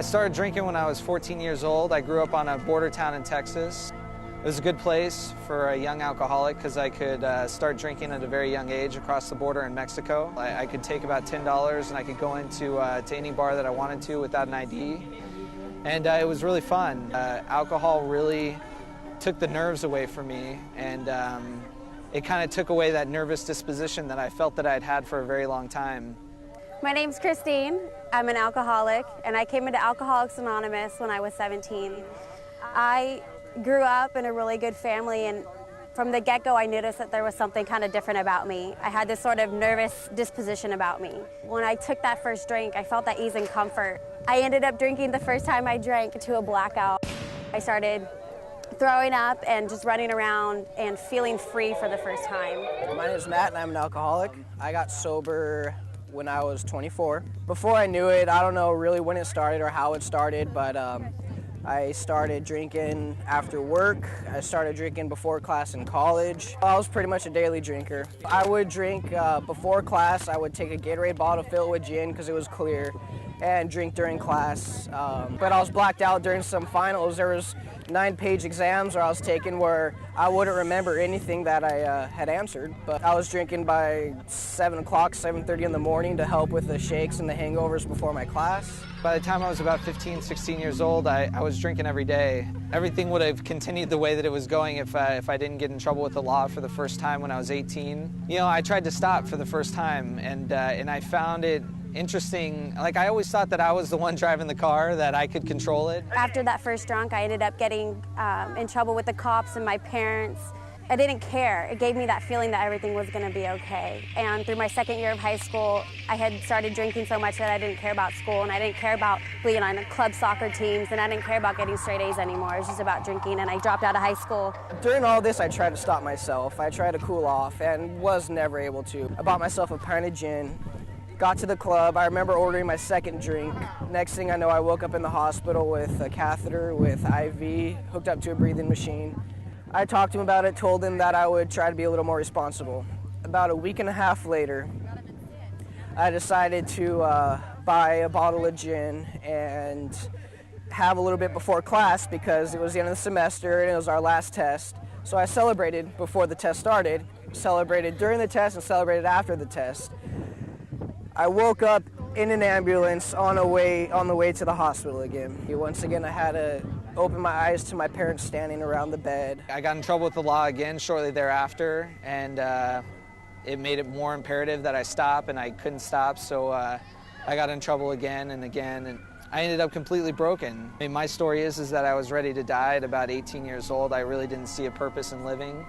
I started drinking when I was 14 years old. I grew up on a border town in Texas. It was a good place for a young alcoholic because I could start drinking at a very young age across the border in Mexico. I could take about $10 and I could go into to any bar that I wanted to without an ID. And it was really fun. Alcohol really took the nerves away from me, and it kind of took away that nervous disposition that I felt that I'd had for a very long time. My name's Christine. I'm an alcoholic, and I came into Alcoholics Anonymous when I was 17. I grew up in a really good family, and from the get-go I noticed that there was something kind of different about me. I had this sort of nervous disposition about me. When I took that first drink, I felt that ease and comfort. I ended up drinking the first time I drank to a blackout. I started throwing up and just running around and feeling free for the first time. My name is Matt and I'm an alcoholic. I got sober when I was 24. Before I knew it, I don't know really when it started or how it started, but I started drinking after work. I started drinking before class in college. I was pretty much a daily drinker. I would drink before class. I would take a Gatorade bottle, fill it with gin because it was clear, and drink during class. But I was blacked out during some finals. There was 9-page exams where I was taking where I wouldn't remember anything that I had answered. But I was drinking by 7 o'clock, 7:30 in the morning to help with the shakes and the hangovers before my class. By the time I was about 15, 16 years old, I was drinking every day. Everything would have continued the way that it was going if I didn't get in trouble with the law for the first time when I was 18. You know, I tried to stop for the first time, and I found it interesting. Like, I always thought that I was the one driving the car, that I could control it. After that first drunk, I ended up getting in trouble with the cops and my parents. I didn't care. It gave me that feeling that everything was going to be okay. And through my second year of high school, I had started drinking so much that I didn't care about school, and I didn't care about being on club soccer teams, and I didn't care about getting straight A's anymore. It was just about drinking, and I dropped out of high school. During all this, I tried to stop myself. I tried to cool off and was never able to. I bought myself a pint of gin. Got to the club. I remember ordering my second drink. Next thing I know, I woke up in the hospital with a catheter, with IV, hooked up to a breathing machine. I talked to him about it, told him that I would try to be a little more responsible. About a week and a half later, I decided to buy a bottle of gin and have a little bit before class because it was the end of the semester and it was our last test. So I celebrated before the test started, celebrated during the test, and celebrated after the test. I woke up in an ambulance on the way to the hospital again. Once again, I had to open my eyes to my parents standing around the bed. I got in trouble with the law again shortly thereafter, and it made it more imperative that I stop, and I couldn't stop, so I got in trouble again and again, and I ended up completely broken. I mean, my story is that I was ready to die at about 18 years old. I really didn't see a purpose in living.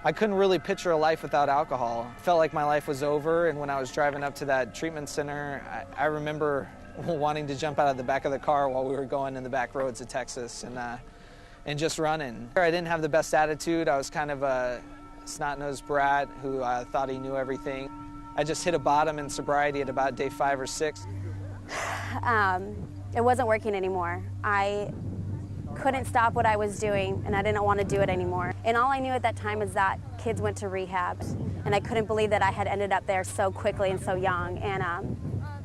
I couldn't really picture a life without alcohol. It felt like my life was over, and when I was driving up to that treatment center, I remember wanting to jump out of the back of the car while we were going in the back roads of Texas and just running. I didn't have the best attitude. I was kind of a snot-nosed brat who thought he knew everything. I just hit a bottom in sobriety at about day 5 or 6. It wasn't working anymore. I couldn't stop what I was doing, and I didn't want to do it anymore. And all I knew at that time is that kids went to rehab, and I couldn't believe that I had ended up there so quickly and so young.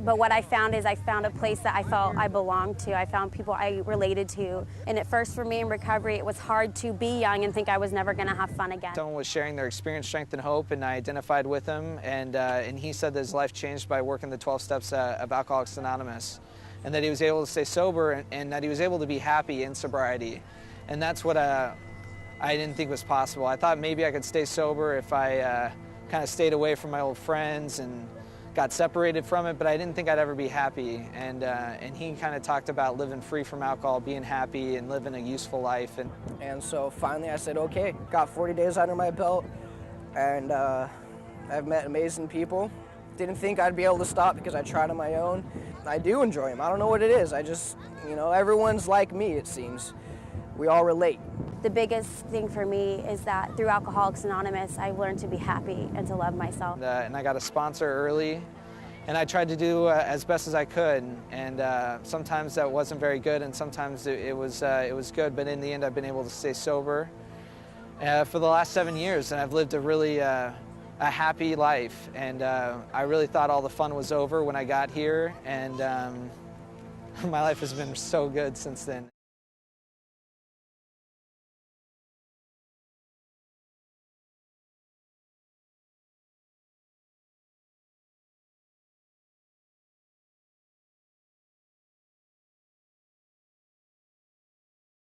But what I found is I found a place that I felt I belonged to. I found people I related to. And at first for me in recovery, it was hard to be young and think I was never going to have fun again. Someone was sharing their experience, strength, and hope, and I identified with him, and he said that his life changed by working the 12 steps of Alcoholics Anonymous, and that he was able to stay sober, and that he was able to be happy in sobriety. And that's what I didn't think was possible. I thought maybe I could stay sober if I kind of stayed away from my old friends and got separated from it, but I didn't think I'd ever be happy. And he kind of talked about living free from alcohol, being happy, and living a useful life. And so finally I said, okay, got 40 days under my belt, and I've met amazing people. Didn't think I'd be able to stop because I tried on my own. I do enjoy them. I don't know what it is. I just, everyone's like me, it seems. We all relate. The biggest thing for me is that through Alcoholics Anonymous, I've learned to be happy and to love myself. And I got a sponsor early, and I tried to do as best as I could. And sometimes that wasn't very good, and sometimes it was good. But in the end, I've been able to stay sober for the last 7 years, and I've lived a really a happy life. And I really thought all the fun was over when I got here, and my life has been so good since then.